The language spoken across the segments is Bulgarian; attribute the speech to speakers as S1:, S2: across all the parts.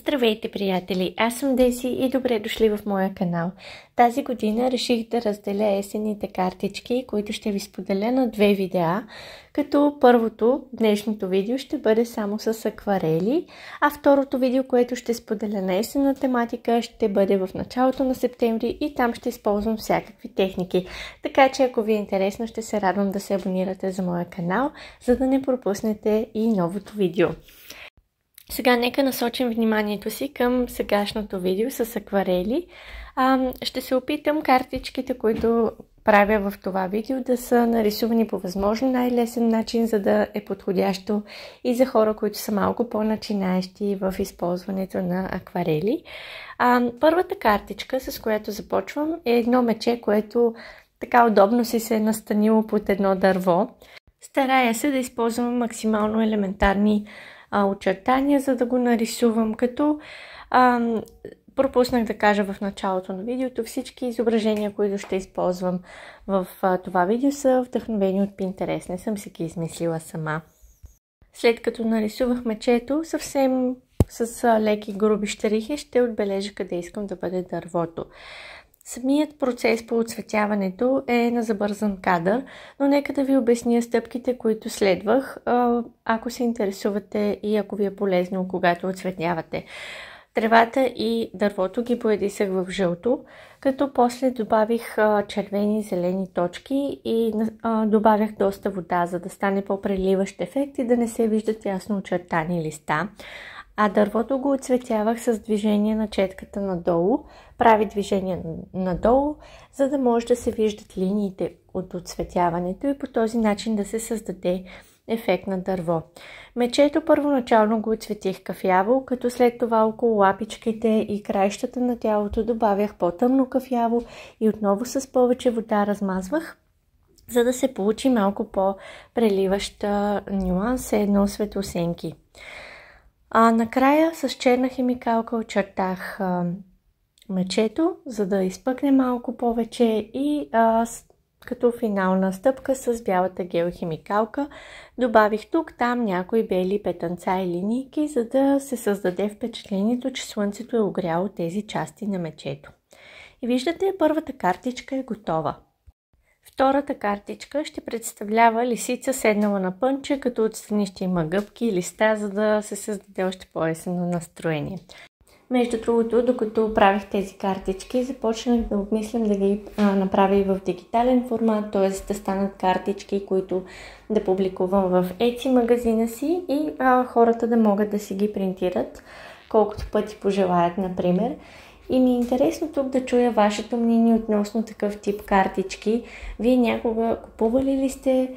S1: Здравейте, приятели! Аз съм Деси и добре дошли в моя канал. Тази година реших да разделя есенните картички, които ще ви споделя на две видеа, като първото, днешното видео, ще бъде само с акварели, а второто видео, което ще споделя на есенна тематика, ще бъде в началото на септември и там ще използвам всякакви техники. Така че, ако ви е интересно, ще се радвам да се абонирате за моя канал, за да не пропуснете и новото видео. Сега нека насочим вниманието си към сегашното видео с акварели. Ще се опитам картичките, които правя в това видео, да са нарисувани по възможно най-лесен начин, за да е подходящо и за хора, които са малко по-начинаещи в използването на акварели. Първата картичка, с която започвам, е едно мече, което така удобно си се е настанило под едно дърво. Старая се да използвам максимално елементарни очертания, за да го нарисувам, като пропуснах да кажа в началото на видеото, всички изображения, които ще използвам в това видео, са вдъхновени от Pinterest. Не съм си ги измислила сама. След като нарисувах мечето, съвсем с леки груби щрихи ще отбележа къде искам да бъде дървото. Самият процес по оцветяването е на забързан кадър, но нека да ви обясня стъпките, които следвах, ако се интересувате и ако ви е полезно, когато оцветявате. Тревата и дървото ги поедисах в жълто, като после добавих червени и зелени точки и добавях доста вода, за да стане по-преливащ ефект и да не се виждат ясно очертани листа. А дървото го оцветявах с движение на четката надолу, прави движение надолу, за да може да се виждат линиите от оцветяването и по този начин да се създаде ефект на дърво. Мечето първоначално го оцветих кафяво, като след това около лапичките и краищата на тялото добавях по-тъмно кафяво и отново с повече вода размазвах, за да се получи малко по-преливаща нюанс, едно светлосенки. Накрая с черна химикалка очертах мечето, за да изпъкне малко повече и като финална стъпка с бялата геохимикалка добавих тук-там някои бели петънца и линийки, за да се създаде впечатлението, че слънцето е огряло тези части на мечето. И виждате, първата картичка е готова. Втората картичка ще представлява лисица седнала на пънче, като отстрани ще има гъбки и листа, за да се създаде още по-есенно настроение. Между другото, докато правих тези картички, започнах да обмислям да ги направя и в дигитален формат, т.е. да станат картички, които да публикувам в Etsy магазина си и хората да могат да си ги принтират колкото пъти пожелаят, например. И ми е интересно тук да чуя вашето мнение относно такъв тип картички. Вие някога купували ли сте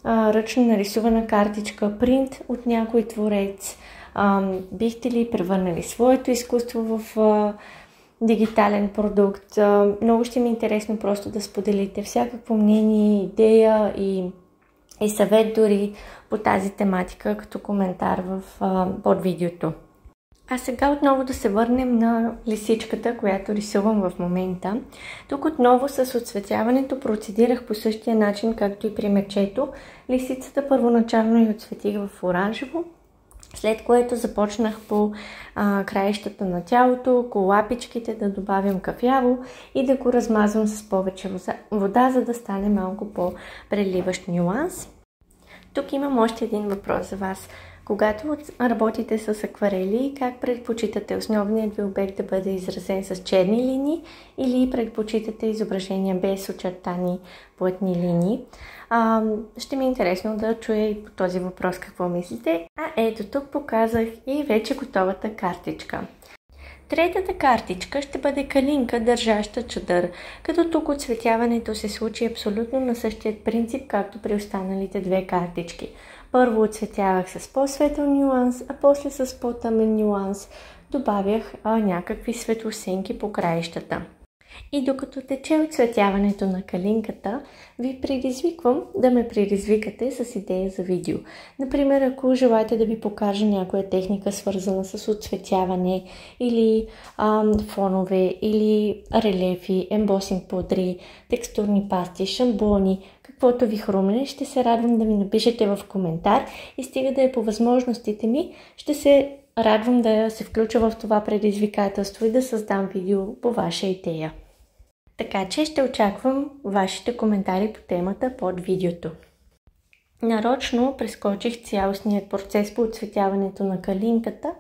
S1: ръчно нарисувана картичка, принт от някой творец? Бихте ли превърнали своето изкуство в дигитален продукт? Много ще ми е интересно просто да споделите всякакво мнение, идея и съвет дори по тази тематика като коментар под видеото. А сега отново да се върнем на лисичката, която рисувам в момента. Тук отново с оцветяването процедирах по същия начин, както и при мечето. Лисицата първоначално я оцветих в оранжево, след което започнах по краищата на тялото, около лапичките да добавям кафяво и да го размазвам с повече вода, за да стане малко по-преливащ нюанс. Тук имам още един въпрос за вас. Когато работите с акварели, как предпочитате основният ви обект да бъде изразен с черни линии или предпочитате изображения без очертани плътни линии? Ще ми е интересно да чуя и по този въпрос какво мислите. Ето тук показах и вече готовата картичка. Третата картичка ще бъде калинка, държаща чадър, като тук оцветяването се случи абсолютно на същия принцип, както при останалите две картички. Първо оцветявах с по-светъл нюанс, а после с по-тъмен нюанс добавях някакви светлосенки по краищата. И докато тече оцветяването на калинката, ви предизвиквам да ме предизвикате с идея за видео. Например, ако желаете да ви покажа някоя техника, свързана с оцветяване или фонове, или релефи, ембосинг пудри, текстурни пасти, шамбони, каквото ви хрумне, ще се радвам да ми напишете в коментар и стига да е по възможностите ми, ще се радвам да се включа в това предизвикателство и да създам видео по ваша идея. Така че ще очаквам вашите коментари по темата под видеото. Нарочно прескочих цялостният процес по оцветяването на калинката,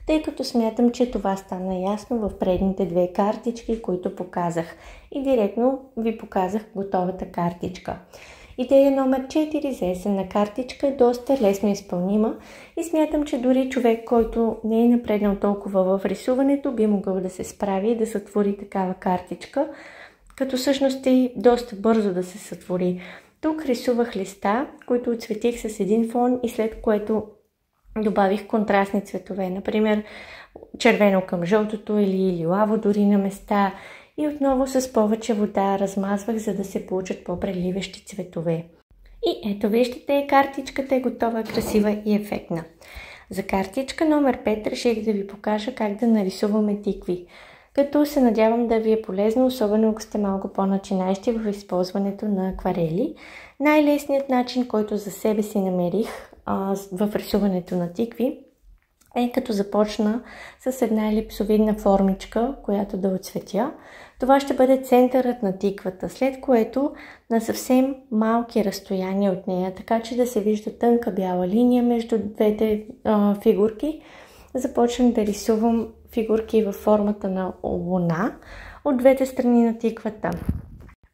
S1: тъй като смятам, че това стана ясно в предните две картички, които показах. И директно ви показах готовата картичка. Идея номер 4 за есенна картичка е доста лесно изпълнима и смятам, че дори човек, който не е напреднал толкова в рисуването, би могъл да се справи и да сътвори такава картичка, като всъщност е доста бързо да се сътвори. Тук рисувах листа, които отцветих с един фон и след което добавих контрастни цветове, например червено към жълтото или лилаво дори на места, и отново с повече вода размазвах, за да се получат по-преливащи цветове. И ето виждате, картичката е готова, красива и ефектна. За картичка номер 5 реших да ви покажа как да нарисуваме тикви, като се надявам да ви е полезно, особено ако сте малко по-начинаещи в използването на акварели. Най-лесният начин, който за себе си намерих в рисуването на тикви, е като започна с една елипсовидна формичка, която да отцветя. Това ще бъде центърът на тиквата, след което на съвсем малки разстояния от нея, така че да се вижда тънка бяла линия между двете фигурки, започвам да рисувам фигурки във формата на луна от двете страни на тиквата.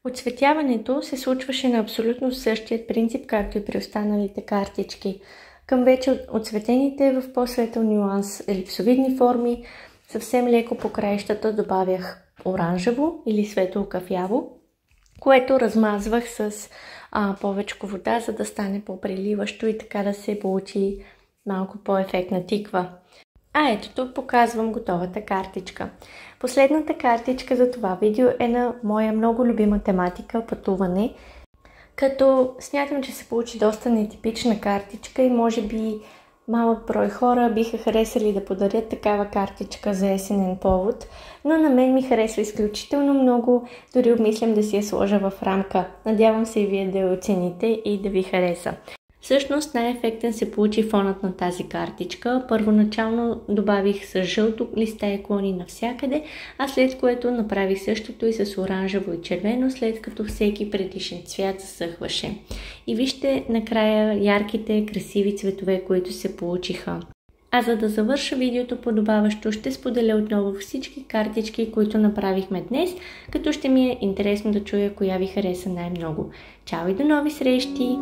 S1: Оцветяването се случваше на абсолютно същия принцип, както и при останалите картички. Към вече отцветените в по-светъл нюанс елипсовидни форми, съвсем леко по краищата добавях оранжево или светло кафяво, което размазвах с повече вода, за да стане по-преливащо и така да се получи малко по-ефектна тиква. Ето тук показвам готовата картичка. Последната картичка за това видео е на моя много любима тематика пътуване, като смятам, че се получи доста нетипична картичка и може би малък брой хора биха харесали да подарят такава картичка за есенен повод, но на мен ми харесва изключително много, дори обмислям да си я сложа в рамка. Надявам се и вие да я оцените и да ви хареса. Всъщност най-ефектен се получи фонът на тази картичка. Първоначално добавих с жълто листа и клони навсякъде, а след което направих същото и с оранжево и червено, след като всеки предишен цвят засъхваше. И вижте накрая ярките, красиви цветове, които се получиха. А за да завърша видеото подобаващо, ще споделя отново всички картички, които направихме днес, като ще ми е интересно да чуя коя ви хареса най-много. Чао и до нови срещи!